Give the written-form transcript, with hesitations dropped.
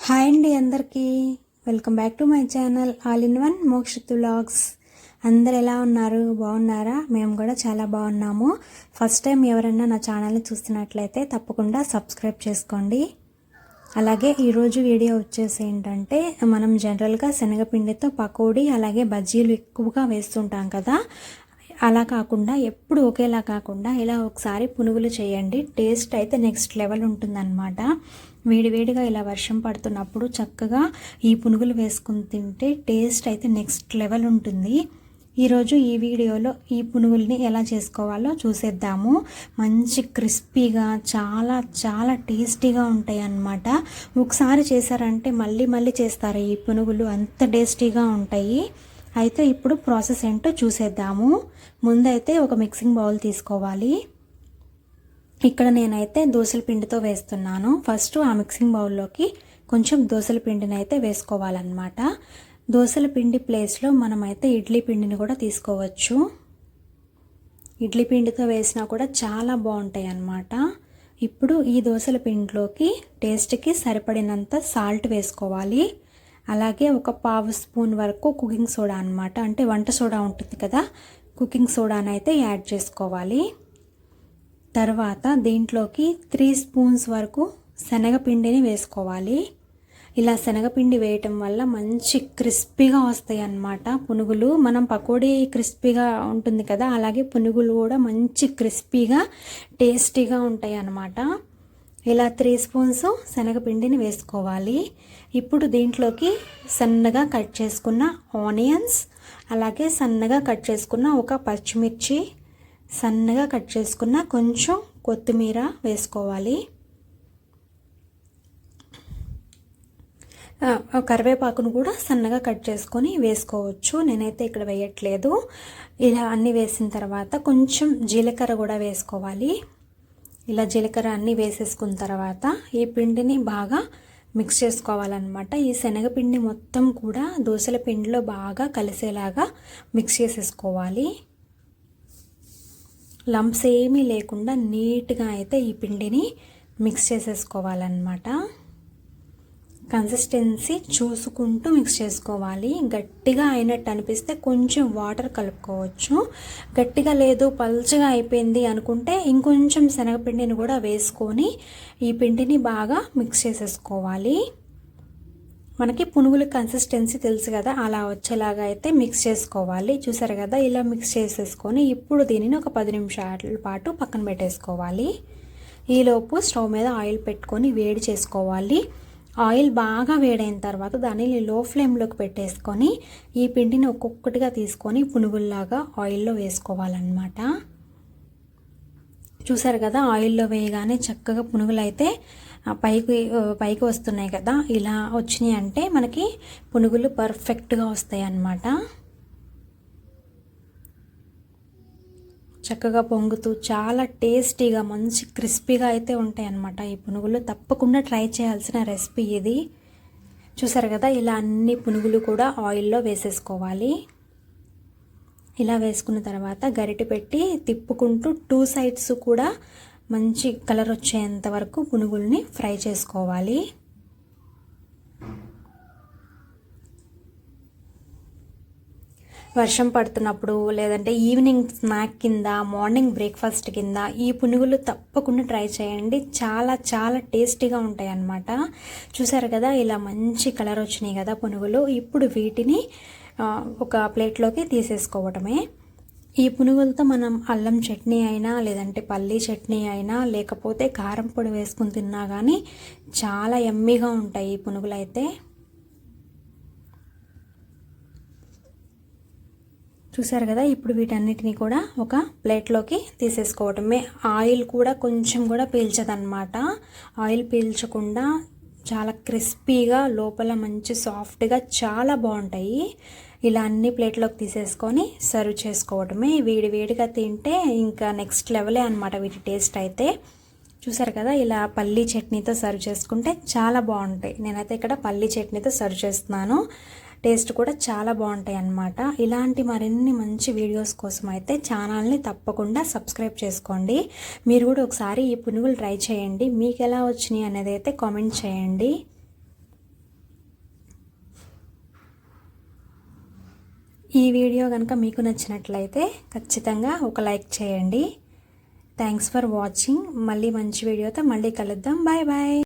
Hi అండి అందరికీ welcome back to my channel all in one Mokshith vlogs. అందరు ఎలా ఉన్నారు? బాగున్నారా? మేము కూడా చాలా బాగున్నాము. ఫస్ట్ టైం ఎవరైనా నా ఛానల్ని చూస్తున్నట్లయితే తప్పకుండా సబ్స్క్రైబ్ చేసుకోండి. అలాగే ఈరోజు వీడియో వచ్చేసి ఏంటంటే, మనం జనరల్గా శనగపిండితో పకోడీ అలాగే బజ్జీలు ఎక్కువగా వేస్తుంటాం కదా. అలా కాకుండా ఎప్పుడు ఒకేలా కాకుండా ఇలా ఒకసారి పునుగులు చేయండి. టేస్ట్ అయితే నెక్స్ట్ లెవెల్ ఉంటుందన్నమాట. వేడివేడిగా ఇలా వర్షం పడుతున్నప్పుడు చక్కగా ఈ పునుగులు వేసుకుని తింటే టేస్ట్ అయితే నెక్స్ట్ లెవెల్ ఉంటుంది. ఈరోజు ఈ వీడియోలో ఈ పునుగుల్ని ఎలా చేసుకోవాలో చూసేద్దాము. మంచి క్రిస్పీగా చాలా చాలా టేస్టీగా ఉంటాయి అన్నమాట. ఒకసారి చేశారంటే మళ్ళీ మళ్ళీ చేస్తారు ఈ పునుగులు, అంత టేస్టీగా ఉంటాయి. అయితే ఇప్పుడు ప్రాసెస్ ఏంటో చూసేద్దాము. ముందైతే ఒక మిక్సింగ్ బౌల్ తీసుకోవాలి. ఇక్కడ నేనైతే దోసల పిండితో వేస్తున్నాను. ఫస్ట్ ఆ మిక్సింగ్ బౌల్లోకి కొంచెం దోసల పిండిని అయితే వేసుకోవాలన్నమాట. దోసల పిండి ప్లేస్లో మనమైతే ఇడ్లీ పిండిని కూడా తీసుకోవచ్చు. ఇడ్లీ పిండితో వేసినా కూడా చాలా బాగుంటాయి అన్నమాట. ఇప్పుడు ఈ దోసల పిండిలోకి టేస్ట్కి సరిపడినంత సాల్ట్ వేసుకోవాలి. అలాగే ఒక పావు స్పూన్ వరకు కుకింగ్ సోడా అన్నమాట, అంటే వంట సోడా ఉంటుంది కదా, కుకింగ్ సోడాని అయితే యాడ్ చేసుకోవాలి. తర్వాత దీంట్లోకి 3 స్పూన్స్ వరకు శనగపిండిని వేసుకోవాలి. ఇలా శనగపిండి వేయటం వల్ల మంచి క్రిస్పీగా వస్తాయి అన్నమాట పునుగులు. మనం పకోడీ క్రిస్పీగా ఉంటుంది కదా, అలాగే పునుగులు కూడా మంచి క్రిస్పీగా టేస్టీగా ఉంటాయి అన్నమాట. ఇలా 3 స్పూన్స్ శనగపిండిని వేసుకోవాలి. ఇప్పుడు దీంట్లోకి సన్నగా కట్ చేసుకున్న ఆనియన్స్, అలాగే సన్నగా కట్ చేసుకున్న ఒక పచ్చిమిర్చి, సన్నగా కట్ చేసుకున్న కొంచెం కొత్తిమీర వేసుకోవాలి. కరివేపాకును కూడా సన్నగా కట్ చేసుకొని వేసుకోవచ్చు. నేనైతే ఇక్కడ వేయట్లేదు. ఇలా అన్నీ వేసిన తర్వాత కొంచెం జీలకర్ర కూడా వేసుకోవాలి. ఇలా జీలకర్ర అన్నీ వేసేసుకున్న తర్వాత ఈ పిండిని బాగా మిక్స్ చేసుకోవాలన్నమాట. ఈ శనగపిండి మొత్తం కూడా దోసల పిండిలో బాగా కలిసేలాగా మిక్స్ చేసేసుకోవాలి. లంప్స్ ఏమీ లేకుండా నీట్గా అయితే ఈ పిండిని మిక్స్ చేసేసుకోవాలన్నమాట. కన్సిస్టెన్సీ చూసుకుంటూ మిక్స్ చేసుకోవాలి. గట్టిగా అయినట్టు అనిపిస్తే కొంచెం వాటర్ కలుపుకోవచ్చు. గట్టిగా లేదు పల్చగా అయిపోయింది అనుకుంటే ఇంకొంచెం శనగపిండిని కూడా వేసుకొని ఈ పిండిని బాగా మిక్స్ చేసేసుకోవాలి. మనకి పునుగుల కన్సిస్టెన్సీ తెలుసు కదా, అలా వచ్చేలాగా అయితే మిక్స్ చేసుకోవాలి. చూసారు కదా, ఇలా మిక్స్ చేసేసుకొని ఇప్పుడు దీనిని ఒక 10 నిమిషాల పాటు పక్కన పెట్టేసుకోవాలి. ఈలోపు స్టవ్ మీద ఆయిల్ పెట్టుకొని వేడి చేసుకోవాలి. ఆయిల్ బాగా వేడైన తర్వాత దానిని లో ఫ్లేమ్లోకి పెట్టేసుకొని ఈ పిండిని ఒక్కొక్కటిగా తీసుకొని పునుగుల్లాగా ఆయిల్లో వేసుకోవాలన్నమాట. చూసారు కదా, ఆయిల్లో వేయగానే చక్కగా పునుగులు అయితే పైకి వస్తున్నాయి కదా. ఇలా వచ్చినాయి అంటే మనకి పునుగులు పర్ఫెక్ట్గా వస్తాయి అన్నమాట. చక్కగా పొంగుతూ చాలా టేస్టీగా మంచి క్రిస్పీగా అయితే ఉంటాయి అన్నమాట ఈ పునుగులు. తప్పకుండా ట్రై చేయాల్సిన రెసిపీ ఇది. చూసారు కదా, ఇలా అన్ని పునుగులు కూడా ఆయిల్లో వేసేసుకోవాలి. ఇలా వేసుకున్న తర్వాత గరిటె పెట్టి తిప్పుకుంటూ 2 సైడ్స్ కూడా మంచి కలర్ వచ్చేంత వరకు పునుగుల్ని ఫ్రై చేసుకోవాలి. వర్షం పడుతున్నప్పుడు లేదంటే ఈవినింగ్ స్నాక్ కింద, మార్నింగ్ బ్రేక్ఫాస్ట్ కింద ఈ పునుగులు తప్పకుండా ట్రై చేయండి. చాలా చాలా టేస్టీగా ఉంటాయి అన్నమాట. చూసారు కదా, ఇలా మంచి కలర్ వచ్చినాయి కదా పునుగులు. ఇప్పుడు వీటిని ఒక ప్లేట్లోకి తీసేసుకోవటమే. ఈ పునుగులతో మనం అల్లం చట్నీ అయినా లేదంటే పల్లీ చట్నీ అయినా లేకపోతే కారం పొడి వేసుకుని తిన్నా కానీ చాలా యమ్మీగా ఉంటాయి ఈ పునుగులు అయితే. చూసారు కదా, ఇప్పుడు వీటన్నిటిని కూడా ఒక ప్లేట్లోకి తీసేసుకోవటమే. ఆయిల్ కూడా కొంచెం కూడా పీల్చదన్నమాట. ఆయిల్ పీల్చకుండా చాలా క్రిస్పీగా లోపల మంచి సాఫ్ట్గా చాలా బాగుంటాయి. ఇలా అన్ని ప్లేట్లోకి తీసేసుకొని సర్వ్ చేసుకోవటమే. వేడిగా తింటే ఇంకా నెక్స్ట్ లెవెలే అనమాట వీటి టేస్ట్ అయితే. చూసారు కదా, ఇలా పల్లీ చట్నీతో సర్వ్ చేసుకుంటే చాలా బాగుంటాయి. నేనైతే ఇక్కడ పల్లీ చట్నీతో సర్వ్ చేస్తున్నాను. టేస్ట్ కూడా చాలా బాగుంటాయి అన్నమాట. ఇలాంటి మరిన్ని మంచి వీడియోస్ కోసం అయితే ఛానల్ని తప్పకుండా సబ్స్క్రైబ్ చేసుకోండి. మీరు కూడా ఒకసారి ఈ పునుగులు ట్రై చేయండి. మీకు ఎలా వచ్చినాయి అనేది అయితే కామెంట్ చేయండి. ఈ వీడియో కనుక మీకు నచ్చినట్లయితే ఖచ్చితంగా ఒక లైక్ చేయండి. Thanks for watching. మళ్ళీ మంచి వీడియోతో మళ్ళీ కలుద్దాం. Bye bye.